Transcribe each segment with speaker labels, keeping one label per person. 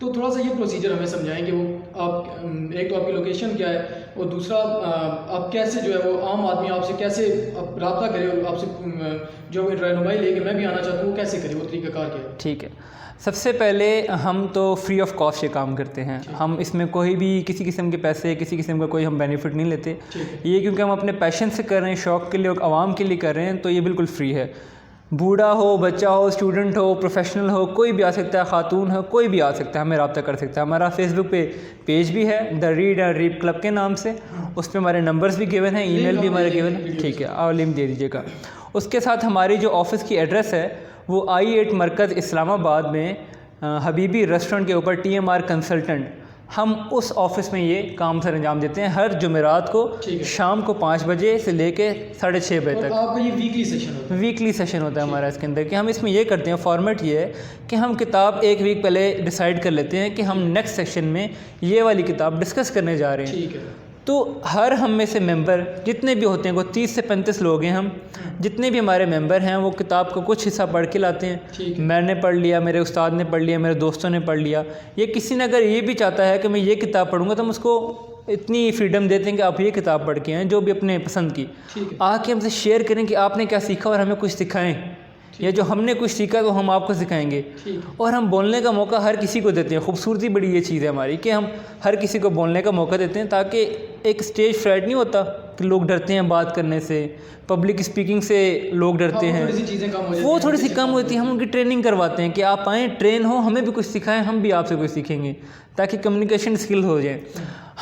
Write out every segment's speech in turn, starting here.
Speaker 1: تو تھوڑا سا یہ پروسیجر ہمیں سمجھائیں کہ وہ آپ ایک تو آپ کی لوکیشن کیا ہے اور دوسرا آپ کیسے جو ہے وہ عام آدمی آپ سے کیسے رابطہ کرے اور آپ سے جو رہنمائی لے کے میں بھی آنا چاہتا ہوں وہ کیسے کرے, وہ طریقہ کار کیا ہے؟
Speaker 2: ٹھیک ہے, سب سے پہلے ہم تو فری آف کاسٹ یہ کام کرتے ہیں. ہم اس میں کوئی بھی کسی قسم کے پیسے, کسی قسم کا کوئی ہم بینیفٹ نہیں لیتے. یہ کیونکہ ہم اپنے پیشن سے کر رہے ہیں, شوق کے لیے اور عوام کے لیے کر رہے ہیں, تو یہ بالکل فری ہے. بوڑھا ہو, بچہ ہو, اسٹوڈنٹ ہو, پروفیشنل ہو, کوئی بھی آ سکتا ہے, خاتون ہو, کوئی بھی آ سکتا ہے, ہمیں رابطہ کر سکتا ہے. ہمارا فیس بک پہ پیج بھی ہے دا ریڈ اینڈ ریپ کلب کے نام سے, اس پہ ہمارے نمبرز بھی گیون ہیں, ای میل بھی ہمارے گیون ہے. ٹھیک ہے, اور لنک دے دیجیے گا. اس کے ساتھ ہماری جو آفس کی ایڈریس ہے وہ I-8 مرکز اسلام آباد میں حبیبی ریسٹورنٹ کے اوپر TMR کنسلٹنٹ, ہم اس آفس میں یہ کام سر انجام دیتے ہیں ہر جمعرات کو شام کو 5 بجے سے لے کے 6:30 بجے تک.
Speaker 1: آپ کا یہ ویکلی سیشن ہوتا ہے؟ ویکلی
Speaker 2: سیشن ہوتا ہے ہمارا اس کے اندر, کہ ہم اس میں یہ کرتے ہیں, فارمیٹ یہ ہے کہ ہم کتاب ایک ویک پہلے ڈیسائیڈ کر لیتے ہیں کہ ہم نیکسٹ سیشن میں یہ والی کتاب ڈسکس کرنے جا رہے ہیں.
Speaker 1: ٹھیک ہے.
Speaker 2: تو ہر ہم میں سے ممبر جتنے بھی ہوتے ہیں, کوئی 30 سے 35 لوگ ہیں, ہم جتنے بھی ہمارے ممبر ہیں وہ کتاب کا کچھ حصہ پڑھ کے لاتے ہیں. میں نے پڑھ لیا, میرے استاد نے پڑھ لیا, میرے دوستوں نے پڑھ لیا. یہ کسی نے اگر یہ بھی چاہتا ہے کہ میں یہ کتاب پڑھوں گا تو ہم اس کو اتنی فریڈم دیتے ہیں کہ آپ یہ کتاب پڑھ کے آئیں جو بھی اپنے پسند کی, آ کے ہم سے شیئر کریں کہ آپ نے کیا سیکھا اور ہمیں کچھ سکھائیں, یا جو ہم نے کچھ سیکھا تو ہم آپ کو سکھائیں گے. اور ہم بولنے کا موقع ہر کسی کو دیتے ہیں. خوبصورتی بڑی یہ چیز ہے ہماری کہ ہم ہر کسی کو بولنے کا موقع دیتے ہیں, تاکہ ایک اسٹیج فرائٹ نہیں ہوتا کہ لوگ ڈرتے ہیں بات کرنے سے, پبلک اسپیکنگ سے لوگ ڈرتے ہیں, وہ تھوڑی سی کم ہوتی ہے. ہم ان کی ٹریننگ کرواتے ہیں کہ آپ آئیں, ٹرین ہو, ہمیں بھی کچھ سکھائیں, ہم بھی آپ سے کچھ سیکھیں گے, تاکہ کمیونیکیشن اسکل ہو جائیں.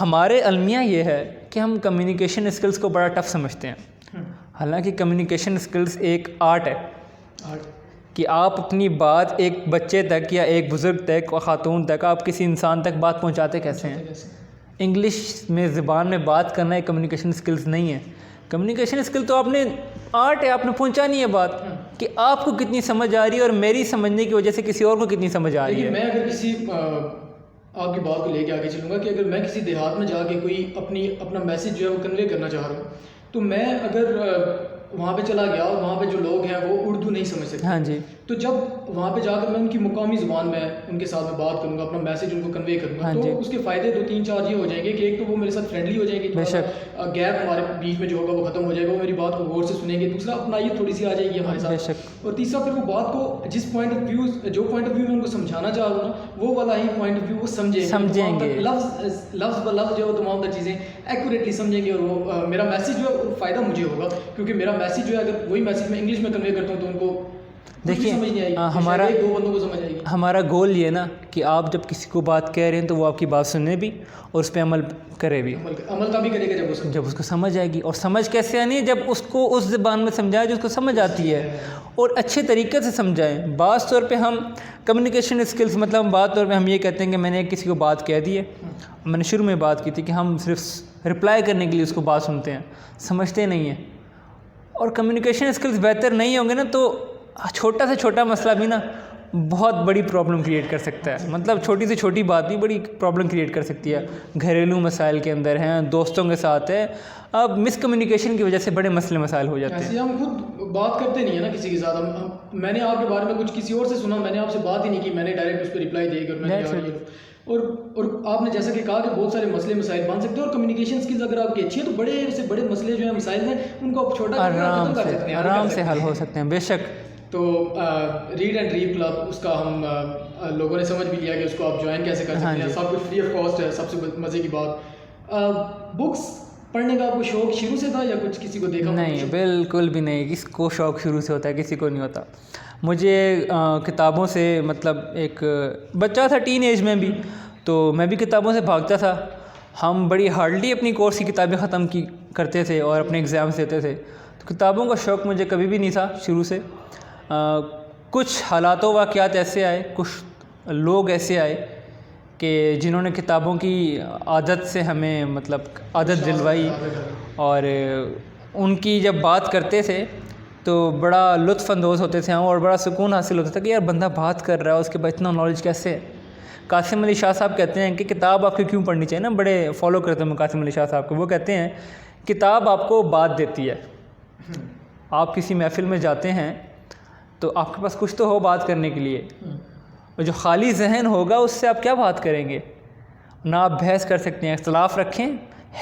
Speaker 2: ہمارے المیہ یہ ہے کہ ہم کمیونیکیشن اسکلس کو بڑا ٹف سمجھتے ہیں, حالانکہ کمیونیکیشن اسکلس ایک آرٹ ہے کہ آپ اپنی بات ایک بچے تک یا ایک بزرگ تک, خاتون تک, آپ کسی انسان تک بات پہنچاتے کیسے ہیں. انگلش میں زبان میں بات کرنا ایک کمیونیکیشن اسکلس نہیں ہے. کمیونیکیشن اسکل تو آپ نے آرٹ ہے, آپ نے پہنچانی ہے بات, کہ آپ کو کتنی سمجھ آ رہی ہے اور میری سمجھنے کی وجہ سے کسی اور کو کتنی سمجھ آ رہی ہے.
Speaker 1: میں اگر کسی آپ کی بات کو لے کے آگے چلوں گا کہ اگر میں کسی دیہات میں جا کے کوئی اپنا میسیج جو ہے وہ کنوے کرنا چاہ رہا ہوں, تو میں اگر وہاں پہ چلا گیا اور وہاں پہ جو لوگ ہیں وہ اردو نہیں سمجھ سکتے.
Speaker 2: ہاں جی.
Speaker 1: تو جب وہاں پہ جا کر میں ان کی مقامی زبان میں ان کے ساتھ میں بات کروں گا, اپنا میسیج ان کو کنوے کروں گا, تو اس کے فائدے 2-3-4 یہ ہو جائیں گے کہ ایک تو وہ میرے ساتھ فرینڈلی ہو جائیں گے, گیپ ہمارے بیچ میں جو ہوگا وہ ختم ہو جائے گا, وہ میری بات کو غور سے سنیں گے. دوسرا اپنائیت تھوڑی سی آ جائے گی ہمارے ساتھ, اور تیسرا پھر وہ بات کو جس پوائنٹ آف ویو میں ان کو سمجھانا چاہ رہا ہوں نا, وہ والا ہی پوائنٹ آف ویو وہ سمجھیں گے, لفظ بلفظ جو ہے تمام تر چیزیں ایکوریٹلی سمجھیں گے, اور وہ میرا میسیج جو ہے فائدہ مجھے ہوگا, کیونکہ میرا میسیج جو ہے اگر وہی میسیج میں انگلش میں کنوے کرتا ہوں تو ان کو
Speaker 2: دیکھیے ہمارا گول یہ نا کہ آپ جب کسی کو بات کہہ رہے ہیں تو وہ آپ کی بات سننے بھی اور اس پہ عمل کرے بھی.
Speaker 1: عمل تبھی کرے گا
Speaker 2: جب اس کو سمجھ آئے گی, اور سمجھ کیسے آنی ہے, جب اس کو اس زبان میں سمجھائے جو اس کو سمجھ آتی ہے, اور اچھے طریقے سے سمجھائیں. بعض طور پہ ہم کمیونیکیشن اسکلس مطلب بعض طور پہ ہم یہ کہتے ہیں کہ میں نے کسی کو بات کہہ دی ہے, میں نے شروع میں بات کی تھی کہ ہم صرف رپلائی کرنے کے لیے اس کو بات سنتے ہیں, سمجھتے نہیں ہیں. اور کمیونیکیشن اسکلس بہتر نہیں ہوں گے نا تو چھوٹا سے چھوٹا مسئلہ بھی نا بہت بڑی پرابلم کریٹ کر سکتا ہے. مطلب چھوٹی سے چھوٹی بات بھی بڑی پرابلم کریٹ کر سکتی ہے. گھریلو مسائل کے اندر ہیں, دوستوں کے ساتھ ہے, اب مس کمیونیکیشن کی وجہ سے بڑے مسئلے مسائل ہو جاتے ہیں.
Speaker 1: ہم خود بات کرتے نہیں ہیں نا کسی کے ساتھ. میں نے آپ کے بارے میں کچھ کسی اور سے سنا, میں نے آپ سے بات ہی نہیں کی, میں نے ڈائریکٹ اس پہ رپلائی دے کر اور آپ نے جیسا کہ کہا کہ بہت سارے مسئلے مسائل بن سکتے ہیں, اور کمیونیکیشن اسکلز اگر آپ کی اچھی ہے تو بڑے سے بڑے مسئلے جو ہیں مسائل ہیں ان کو آپ چھوٹا
Speaker 2: آرام سے حل ہو سکتے ہیں. بے شک.
Speaker 1: تو ریڈ اینڈ ریپ کلب, اس کا ہم لوگوں نے سمجھ بھی لیا کہ اس کو آپ جوائن کیسے کر سکتے ہیں. سب کچھ فری آف کاسٹ ہے. سب سے مزے کی بات, بکس پڑھنے کا آپ کو شوق شروع سے تھا یا کچھ کسی کو دیکھا؟
Speaker 2: نہیں, بالکل بھی نہیں. کس کو شوق شروع سے ہوتا ہے, کسی کو نہیں ہوتا. مجھے کتابوں سے مطلب ایک بچہ تھا ٹین ایج میں بھی, تو میں بھی کتابوں سے بھاگتا تھا. ہم بڑی ہارڈلی اپنی کورس کی کتابیں ختم کرتے تھے اور اپنے ایگزامس دیتے تھے. تو کتابوں کا شوق مجھے کبھی بھی نہیں تھا شروع سے. کچھ حالات و واقعات ایسے آئے, کچھ لوگ ایسے آئے کہ جنہوں نے کتابوں کی عادت سے ہمیں مطلب عادت دلوائی, اور ان کی جب بات کرتے تھے تو بڑا لطف اندوز ہوتے تھے ہم, اور بڑا سکون حاصل ہوتا تھا کہ یار بندہ بات کر رہا ہے, اس کے بعد اتنا نالج کیسے ہے. قاسم علی شاہ صاحب کہتے ہیں کہ کتاب آپ کو کیوں پڑھنی چاہیے نا, بڑے فالو کرتے ہیں میں قاسم علی شاہ صاحب کو. وہ کہتے ہیں کتاب آپ کو بات دیتی ہے. آپ کسی محفل میں جاتے ہیں تو آپ کے پاس کچھ تو ہو بات کرنے کے لیے, اور جو خالی ذہن ہوگا اس سے آپ کیا بات کریں گے؟ نہ آپ بحث کر سکتے ہیں. اختلاف رکھیں,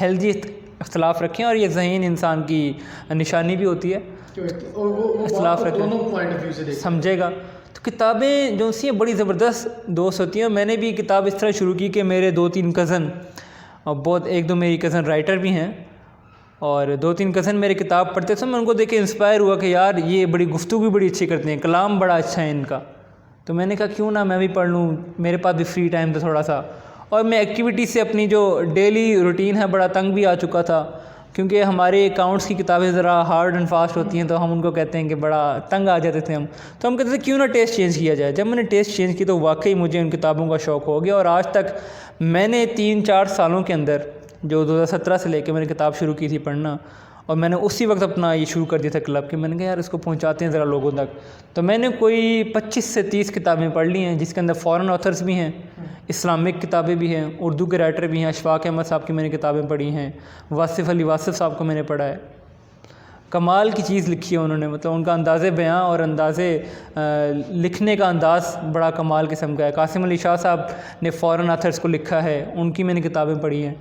Speaker 2: ہیلدی اختلاف رکھیں, اور یہ ذہین انسان کی نشانی بھی ہوتی ہے. اختلاف رکھیں, سمجھے گا. تو کتابیں جو سی ہیں بڑی زبردست دوست ہوتی ہیں. میں نے بھی کتاب اس طرح شروع کی کہ میرے 2-3 کزن, اور بہت 1-2 میری کزن رائٹر بھی ہیں, اور 2-3 کزن میرے کتاب پڑھتے تھے. میں ان کو دیکھ کے انسپائر ہوا کہ یار یہ بڑی گفتگو بھی بڑی اچھی کرتے ہیں, کلام بڑا اچھا ہے ان کا. تو میں نے کہا کیوں نہ میں بھی پڑھ لوں, میرے پاس بھی فری ٹائم تھا تھوڑا سا. اور میں ایکٹیویٹی سے اپنی جو ڈیلی روٹین ہے بڑا تنگ بھی آ چکا تھا, کیونکہ ہمارے اکاؤنٹس کی کتابیں ذرا ہارڈ اینڈ فاسٹ ہوتی ہیں, تو ہم ان کو کہتے ہیں کہ بڑا تنگ آ جاتے تھے ہم. تو ہم کہتے تھے کیوں نہ ٹیسٹ چینج کیا جائے. جب میں نے ٹیسٹ چینج کی تو واقعی مجھے ان کتابوں کا شوق ہو گیا, اور آج تک میں نے 3-4 سالوں کے اندر, جو 2017 سے لے کے میں نے کتاب شروع کی تھی پڑھنا, اور میں نے اسی وقت اپنا یہ شروع کر دیا تھا کلب کہ میں نے کہا یار اس کو پہنچاتے ہیں ذرا لوگوں تک. تو میں نے کوئی 25 سے 30 کتابیں پڑھ لی ہیں, جس کے اندر فارن آتھرز بھی ہیں, اسلامک کتابیں بھی ہیں, اردو کے رائٹر بھی ہیں. اشفاق احمد صاحب کی میں نے کتابیں پڑھی ہیں, واصف علی واصف صاحب کو میں نے پڑھا ہے. کمال کی چیز لکھی ہے انہوں نے, مطلب ان کا انداز بیاں اور انداز لکھنے کا انداز بڑا کمال قسم کا ہے. قاسم علی شاہ صاحب نے فارن آتھرز کو لکھا ہے, ان کی میں نے کتابیں پڑھی ہیں.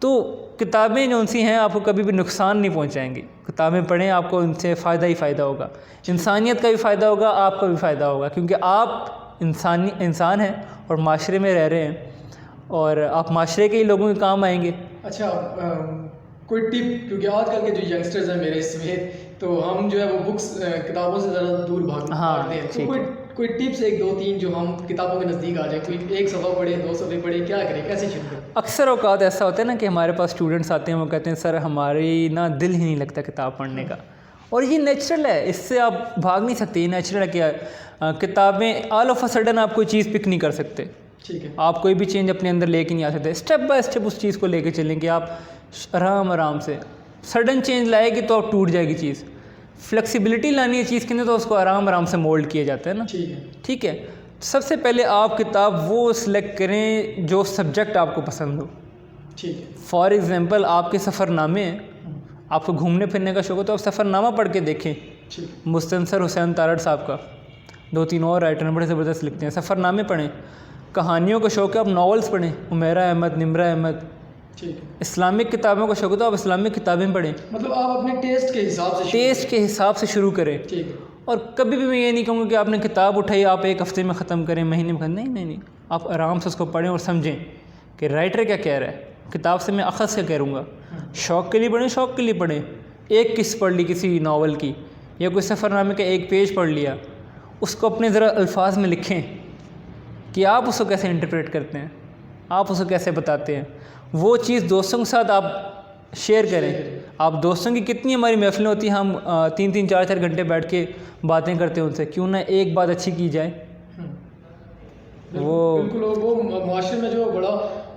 Speaker 2: تو کتابیں جو سی ہیں آپ کو کبھی بھی نقصان نہیں پہنچائیں گی. کتابیں پڑھیں, آپ کو ان سے فائدہ ہی فائدہ ہوگا. انسانیت کا بھی فائدہ ہوگا, آپ کا بھی فائدہ ہوگا, کیونکہ آپ انسان ہیں اور معاشرے میں رہ رہے ہیں, اور آپ معاشرے کے ہی لوگوں کے کام آئیں گے.
Speaker 1: اچھا, کوئی ٹپ, کیونکہ آج کل کے جو ینگسٹرز ہیں میرے اس میں, تو ہم جو ہے وہ بکس کتابوں سے ذرا دور بھاگتے ہیں. تو کوئی ٹپس 1-2-3 جو ہم کتابوں کے نزدیک آ جائیں, کوئی 1 صفحہ پڑھے, 2 صفحے پڑھے, کیا کریں, کیسے شروع کریں؟
Speaker 2: اکثر اوقات ایسا ہوتا ہے نا کہ ہمارے پاس اسٹوڈنٹس آتے ہیں, وہ کہتے ہیں سر ہماری نا دل ہی نہیں لگتا کتاب پڑھنے کا. اور یہ نیچرل ہے, اس سے آپ بھاگ نہیں سکتے. یہ نیچرل ہے کہ کتابیں آل آف اے سڈن آپ کوئی چیز پک نہیں کر سکتے.
Speaker 1: ٹھیک ہے,
Speaker 2: آپ کوئی بھی چینج اپنے اندر لے کے نہیں آ سکتے. اسٹیپ بائی اسٹیپ اس چیز کو لے کے چلیں کہ آپ آرام سے. سڈن چینج لائے گی تو اب ٹوٹ جائے گی چیز. فلیکسیبلٹی لانی ہے چیز کے اندر, تو اس کو آرام سے مولڈ کیا جاتا ہے نا. ٹھیک ہے. سب سے پہلے آپ کتاب وہ سلیکٹ کریں جو سبجیکٹ آپ کو پسند ہو.
Speaker 1: ٹھیک ہے.
Speaker 2: فار ایگزامپل آپ کے سفر نامے ہیں, آپ کو گھومنے پھرنے کا شوق ہو تو آپ سفر نامہ پڑھ کے دیکھیں. مستنصر حسین تارڑ صاحب کا, 2-3 اور رائٹر بڑے زبردست لکھتے ہیں. سفر نامے پڑھیں. کہانیوں کا شوق ہے آپ ناولس پڑھیں, عمیرہ احمد, نمرہ احمد. اسلامک کتابوں کا شوق ہے تو آپ اسلامک کتابیں پڑھیں.
Speaker 1: مطلب آپ اپنے ٹیسٹ کے حساب سے
Speaker 2: شروع کریں. اور کبھی بھی میں یہ نہیں کہوں گا کہ آپ نے کتاب اٹھائی آپ 1 ہفتے میں ختم کریں, مہینے میں. نہیں, آپ آرام سے اس کو پڑھیں اور سمجھیں کہ رائٹر کیا کہہ رہا ہے. کتاب سے میں اخذ سے کہہ گا, شوق کے لیے پڑھیں, شوق کے لیے پڑھیں. ایک قسط پڑھ لی کسی ناول کی, یا کوئی سفر نامے کا 1 پیج پڑھ لیا, اس کو اپنے ذرا الفاظ میں لکھیں کہ آپ اس کو کیسے انٹرپریٹ کرتے ہیں, آپ اس کو کیسے بتاتے ہیں. وہ چیز دوستوں کے ساتھ آپ شیئر کریں. آپ دوستوں کی کتنی ہماری محفلیں ہوتی ہیں, ہم 3-3 4-4 گھنٹے بیٹھ کے باتیں کرتے ہیں ان سے, کیوں نہ ایک بات اچھی کی جائے.
Speaker 1: بالکل وہ معاشرے میں جو بڑا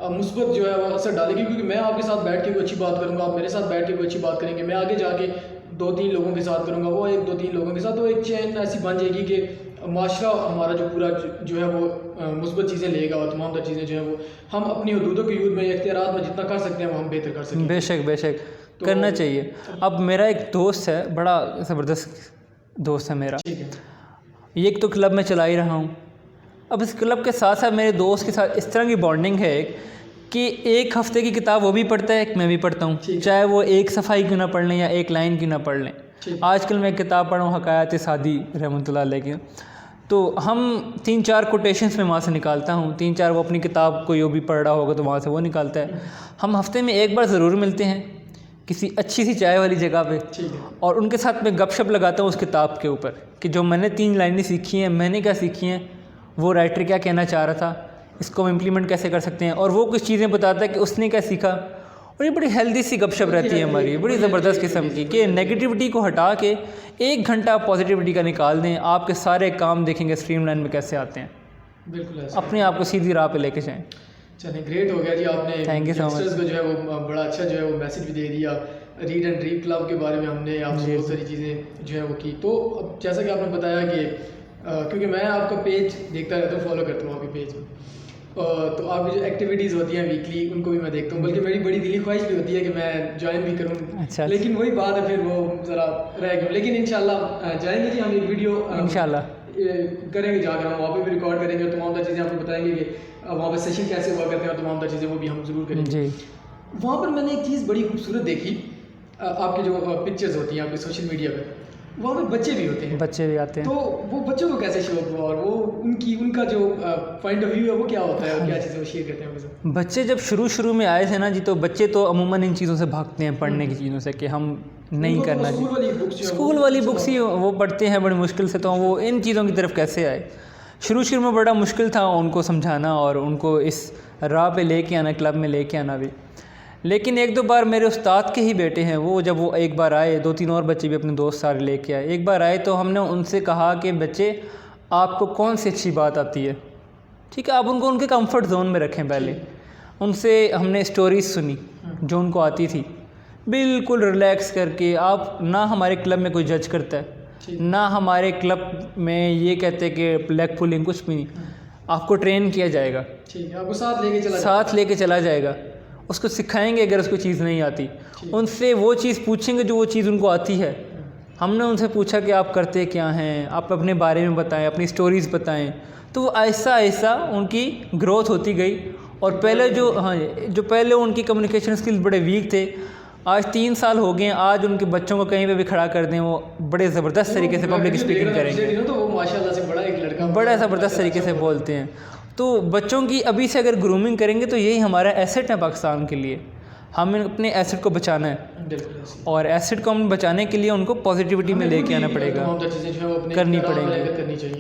Speaker 1: مثبت جو ہے وہ اثر ڈالے گی, کیونکہ میں آپ کے ساتھ بیٹھ کے کوئی اچھی بات کروں گا, آپ میرے ساتھ بیٹھ کے کوئی اچھی بات کریں گے, میں آگے جا کے 2-3 لوگوں کے ساتھ کروں گا, وہ 1-2-3 لوگوں کے ساتھ, تو ایک چین ایسی بن جائے گی کہ معاشرہ ہمارا جو پورا جو ہے وہ مثبت چیزیں لے گا, اور تمام تر چیزیں جو ہیں وہ ہم اپنی حدودوں کے یوز میں اختیارات میں جتنا کر سکتے ہیں وہ ہم بہتر کر سکیں.
Speaker 2: بے شک کرنا چاہیے. اب میرا ایک دوست ہے, بڑا زبردست دوست ہے میرا, یہ ایک تو کلب میں چلا ہی رہا ہوں. اب اس کلب کے ساتھ ساتھ میرے دوست کے ساتھ اس طرح کی بانڈنگ ہے کہ 1 ہفتے کی کتاب وہ بھی پڑھتا ہے, میں بھی پڑھتا ہوں, چاہے وہ 1 صفحہ کیوں نہ پڑھ لیں یا 1 لائن کیوں نہ پڑھ لیں. آج کل میں ایک کتاب پڑھا ہوں حکایات سعدی رحمۃ اللہ علیہ کی, تو ہم 3-4 کوٹیشنس میں وہاں سے نکالتا ہوں, 3-4 وہ اپنی کتاب کو جو بھی پڑھ رہا ہوگا تو وہاں سے وہ نکالتا ہے. ہم ہفتے میں 1 بار ضرور ملتے ہیں کسی اچھی سی چائے والی جگہ پہ, اور ان کے ساتھ میں گپ شپ لگاتا ہوں اس کتاب کے اوپر کہ جو میں نے 3 لائنیں سیکھی ہیں, میں نے کیا سیکھی ہیں, وہ رائٹر کیا کہنا چاہ رہا تھا, اس کو ہم امپلیمنٹ کیسے کر سکتے ہیں, اور وہ کچھ چیزیں بتاتا ہے کہ اس نے کیا سیکھا. اور یہ بڑی ہیلدی سی گپ شپ رہتی ہے ہماری, بڑی زبردست قسم کی, کہ نگیٹیوٹی کو ہٹا کے 1 گھنٹہ آپ پازیٹیوٹی کا نکال دیں, آپ کے سارے کام دیکھیں گے اسٹریم لائن میں کیسے آتے ہیں.
Speaker 1: بالکل
Speaker 2: اپنے آپ کو سیدھی راہ پہ لے کے جائیں.
Speaker 1: چلیں گریٹ ہو گیا جی, آپ نے
Speaker 2: تھینک یو سو مچ.
Speaker 1: کو جو ہے وہ بڑا اچھا جو ہے وہ میسج بھی دے دیا. ریڈ اینڈ ریڈ کلب کے بارے میں ہم نے آپ سے بہت ساری چیزیں جو ہے وہ کی. تو اب جیسا کہ آپ نے بتایا کہ کیونکہ میں آپ کا پیج دیکھتا رہتا ہوں, فالو کرتا ہوں آپ کے پیج میں, تو آپ کی جو ایکٹیویٹیز ہوتی ہیں ویکلی ان کو بھی میں دیکھتا ہوں, بلکہ میری بڑی دلی خواہش بھی ہوتی ہے کہ میں جوائن بھی کروں, لیکن وہی بات ہے پھر وہ ذرا رہ گئی, لیکن انشاءاللہ جائیں گے جی ہم ایک ویڈیو کریں گے جا کر, ہم وہاں پہ بھی ریکارڈ کریں گے اور تمام تر چیزیں آپ کو بتائیں گے کہ وہاں پہ سیشن کیسے ہوا کرتے ہیں اور تمام تر چیزیں وہ بھی ہم ضرور کریں گے.
Speaker 2: جی.
Speaker 1: وہاں پر میں نے ایک چیز بڑی خوبصورت دیکھی, آپ کی جو پکچرز ہوتی ہیں آپ کے سوشل میڈیا پہ, وہاں پہ بچے بھی ہوتے ہیں,
Speaker 2: بچے بھی آتے ہیں.
Speaker 1: تو وہ بچوں کو کیسے شوق ہوا اور وہ ان کا جو پوائنٹ آف ویو ہے وہ کیا ہوتا ہے اور کیا چیزیں وہ شیئر کرتے ہیں؟
Speaker 2: بچے جب شروع میں آئے تھے نا جی, تو بچے تو عموماً ان چیزوں سے بھاگتے ہیں, پڑھنے کی چیزوں سے, کہ ہم نہیں کرنا چاہیے. اسکول والی بکس ہی وہ پڑھتے ہیں بڑی مشکل سے, تو وہ ان چیزوں کی طرف کیسے آئے؟ شروع میں بڑا مشکل تھا ان کو سمجھانا اور ان کو اس راہ پہ لے کے آنا, کلب میں لے کے آنا بھی. لیکن ایک دو بار میرے استاد کے ہی بیٹے ہیں وہ, جب وہ ایک بار آئے, 2-3 اور بچے بھی اپنے دوست سارے لے کے آئے, ایک بار آئے تو ہم نے ان سے کہا کہ بچے آپ کو کون سی اچھی بات آتی ہے, ٹھیک ہے, آپ ان کو ان کے کمفرٹ زون میں رکھیں. پہلے ان سے ہم نے اسٹوریز سنی جو ان کو آتی تھی, بالکل ریلیکس کر کے. آپ نہ ہمارے کلب میں کوئی جج کرتا ہے, نہ ہمارے کلب میں یہ کہتے کہ لیگ پولنگ, کچھ بھی نہیں. آپ کو ٹرین کیا جائے گا,
Speaker 1: آپ کو ساتھ
Speaker 2: لے کے چلا جائے گا, اس کو سکھائیں گے اگر اس کو چیز نہیں آتی. ان سے وہ چیز پوچھیں گے جو وہ چیز ان کو آتی ہے. ہم نے ان سے پوچھا کہ آپ کرتے کیا ہیں, آپ اپنے بارے میں بتائیں, اپنی اسٹوریز بتائیں. تو وہ آہستہ آہستہ ان کی گروتھ ہوتی گئی. اور پہلے جو پہلے ان کی کمیونیکیشن اسکلز بڑے ویک تھے, آج 3 سال ہو گئے ہیں, آج ان کے بچوں کو کہیں پہ بھی کھڑا کر دیں وہ بڑے زبردست طریقے سے پبلک اسپیکنگ کریں گے, بڑا زبردست طریقے سے بولتے ہیں. تو بچوں کی ابھی سے اگر گرومنگ کریں گے تو یہی ہمارا ایسٹ ہے پاکستان کے لیے. ہمیں اپنے ایسٹ کو بچانا ہے, اور ایسٹ کو ہم بچانے کے لیے ان کو پازیٹیوٹی میں لے کے آنا پڑے گا,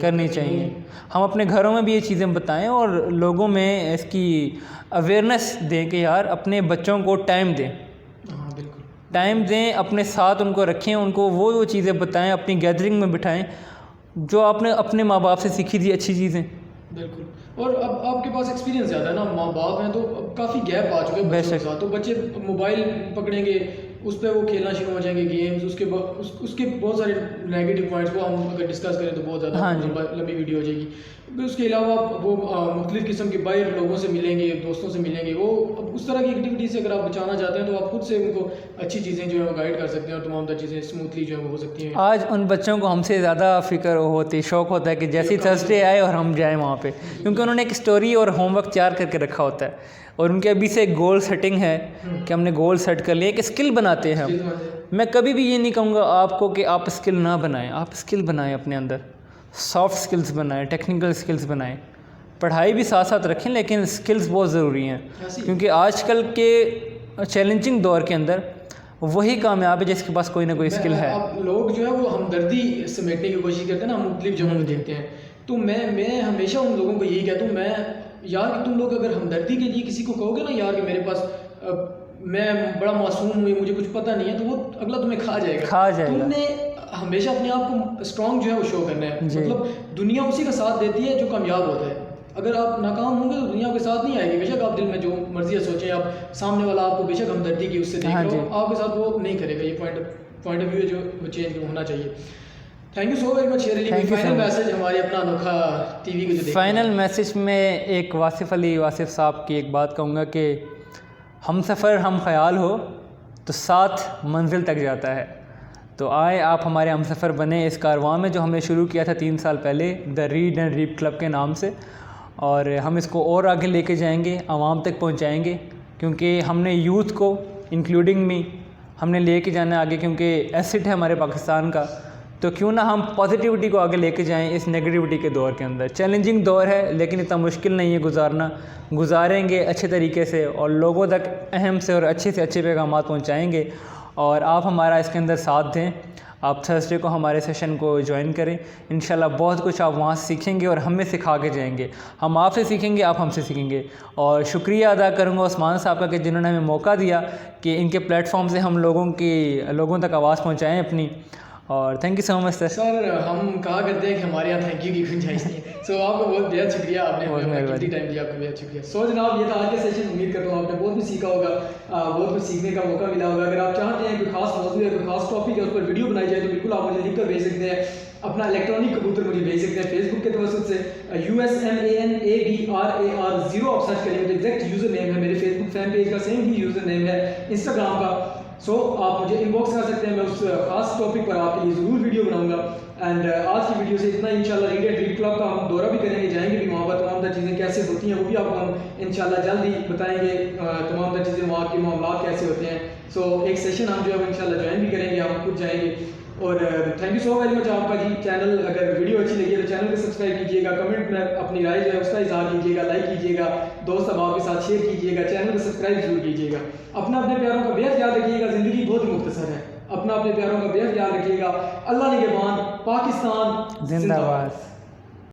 Speaker 2: کرنی چاہیے. ہم اپنے گھروں میں بھی یہ چیزیں بتائیں اور لوگوں میں اس کی اویئرنیس دیں کہ یار اپنے بچوں کو ٹائم دیں, اپنے ساتھ ان کو رکھیں, ان کو وہ چیزیں بتائیں, اپنی گیدرنگ میں بٹھائیں جو آپ نے اپنے ماں باپ سے سیکھی تھی اچھی چیزیں.
Speaker 1: بالکل. اور اب آپ کے پاس ایکسپیرینس زیادہ ہے نا, ماں باپ ہیں, تو کافی گیپ آ چکے ہیں بچوں کے ساتھ. تو بچے موبائل پکڑیں گے, اس پہ وہ کھیلنا شروع ہو جائیں گے گیمز, اس کے بہت سارے نیگیٹو پوائنٹس وہ ہم اگر ڈسکس کریں تو بہت زیادہ لمبی ویڈیو ہو جائے گی. اس کے علاوہ وہ مختلف قسم کے باہر لوگوں سے ملیں گے, دوستوں سے ملیں گے. وہ اس طرح کی ایکٹیویٹی سے اگر آپ بچانا چاہتے ہیں تو آپ خود سے ان کو اچھی چیزیں جو ہے وہ گائڈ کر سکتے ہیں, اور تمام تر چیزیں اسموتھلی جو ہے وہ ہو سکتی ہیں.
Speaker 2: آج ان بچوں کو ہم سے زیادہ فکر ہوتی, شوق ہوتا ہے کہ جیسی تھرسڈے آئے اور ہم جائیں وہاں پہ, کیونکہ انہوں نے ایک اسٹوری اور ہوم ورک تیار کر کے رکھا ہوتا ہے, اور ان کے ابھی سے ایک گول سیٹنگ ہے کہ ہم نے گول سیٹ کر لیا, ایک اسکل بناتے ہیں. میں کبھی بھی یہ نہیں کہوں گا آپ کو کہ آپ اسکل نہ بنائیں, آپ اسکل بنائیں اپنے اندر, سافٹ اسکلز بنائیں, ٹیکنیکل اسکلز بنائیں. پڑھائی بھی ساتھ ساتھ رکھیں, لیکن اسکلز بہت ضروری ہیں, کیونکہ آج کل کے چیلنجنگ دور کے اندر وہی کامیاب ہے جس کے پاس کوئی نہ کوئی اسکل ہے.
Speaker 1: لوگ جو ہے وہ ہمدردی سمیٹنے کی کوشش کرتے ہیں نا, مختلف جگہوں میں دیکھتے ہیں. تو میں ہمیشہ ان لوگوں کو یہی کہتا ہوں, میں یار کہ تم لوگ اگر ہمدردی کے لیے کسی کو کہو گے نا یار کہ میرے پاس میں بڑا معصوم ہوں, مجھے کچھ پتہ نہیں ہے, تو وہ اگلا تمہیں کھا جائے گا. تم نے ہمیشہ اپنے آپ کو اسٹرانگ جو ہے وہ شو کرنا ہے. مطلب دنیا اسی کا ساتھ دیتی ہے جو کامیاب ہوتا ہے. اگر آپ ناکام ہوں گے تو دنیا کے ساتھ نہیں آئے گی. بے شک آپ دل میں جو مرضی سوچیں, آپ سامنے والا آپ کو بے شک ہمدردی کی اس سے دیکھ لو, آپ کے ساتھ وہ نہیں کرے گا. یہ پوائنٹ آف ویو جو وہ چینج ہونا چاہیے. Thank you so very much. Final message ہمارے اپنا انوکھا ٹی وی کو جو
Speaker 2: فائنل میسج میں ایک واصف صاحب کی ایک بات کہوں گا کہ ہم سفر ہم خیال ہو تو ساتھ منزل تک جاتا ہے. تو آئے آپ ہمارے ہم سفر بنے اس کارواں میں جو ہم نے شروع کیا تھا 3 سال پہلے دا ریڈ اینڈ ریپ کلب کے نام سے, اور ہم اس کو اور آگے لے کے جائیں گے, عوام تک پہنچائیں گے, کیونکہ ہم نے یوتھ کو انکلوڈنگ می ہم نے لے کے جانا ہے آگے, کیونکہ ایسٹ ہے ہمارے پاکستان کا. تو کیوں نہ ہم پازیٹیوٹی کو آگے لے کے جائیں اس نیگیٹیوٹی کے دور کے اندر. چیلنجنگ دور ہے لیکن اتنا مشکل نہیں ہے گزارنا, گزاریں گے اچھے طریقے سے اور لوگوں تک اہم سے اور اچھے سے اچھے پیغامات پہنچائیں گے. اور آپ ہمارا اس کے اندر ساتھ دیں, آپ تھرسڈے کو ہمارے سیشن کو جوائن کریں. انشاءاللہ بہت کچھ آپ وہاں سے سیکھیں گے اور ہمیں سکھا کے جائیں گے. ہم آپ سے سیکھیں گے, آپ ہم سے سیکھیں گے. اور شکریہ ادا کروں گا عثمان صاحب کا کہ جنہوں نے ہمیں موقع دیا کہ ان کے پلیٹ فارم سے ہم لوگوں تک آواز پہنچائیں اپنی. اور تھینک یو سو مچ سر.
Speaker 1: ہم کہا کرتے ہیں کہ ہمارے یہاں تھینک یو کی گنجائش نہیں ہے. سو آپ کو بہت بہت شکریہ, آپ نے قیمتی ٹائم دیا, آپ کو بہت شکریہ. سو جناب یہ تھا آج کا سیشن. امید کرتا ہوں آپ نے بہت کچھ سیکھا ہوگا, بہت کچھ سیکھنے کا موقع ملا ہوگا. اگر آپ چاہتے ہیں کوئی خاص موضوع ہے, کوئی خاص ٹاپک ہے, اس پر ویڈیو بنائی جائے تو بالکل آپ مجھے لکھ کر بھیج سکتے ہیں. اپنا الیکٹرانک کبوتر مجھے بھیج سکتے ہیں فیس بک کے توسط سے, USMANABRAR 0 آپ سرچ کریں گے تو ایگزیکٹ یوزر نیم ہے. میرے فیس بک فین پیج کا سیم ہی یوزر نیم ہے, انسٹاگرام کا سو آپ مجھے ان باکس کر سکتے ہیں, میں اس خاص ٹاپک پر آپ کے لیے ضرور ویڈیو بناؤں گا. اینڈ آج کی ویڈیو سے اتنا ہی. انشاءاللہ ریڈ اینڈ ریڈ کلب کا ہم دورہ بھی کریں گے, جائیں گے بھی وہاں پر, تمام تر چیزیں کیسے ہوتی ہیں وہ بھی آپ کو ہم انشاءاللہ جلد ہی بتائیں گے, تمام تر چیزیں وہاں کے معاملات کیسے ہوتے ہیں. سو ایک سیشن ہم جو ہے انشاءاللہ جوائن بھی کریں گے, ہم خود جائیں گے. اور thank you so very much آپ کا جی. چینل اگر ویڈیو اچھی لگی ہے تو چینل کو سبسکرائب کیجیے گا, کمنٹ میں اپنی رائے جو ہے اس کا اظہار کیجیے گا, لائک کیجیے گا, دوست احباب کے ساتھ شیئر کیجیے گا, چینل کو سبسکرائب ضرور کیجیے گا. اپنے پیاروں کا بہت خیال رکھیے گا, زندگی بہت مختصر ہے. اپنے پیاروں کا بہت خیال رکھیے گا. اللہ نگہبان. پاکستان
Speaker 2: زندہ باد.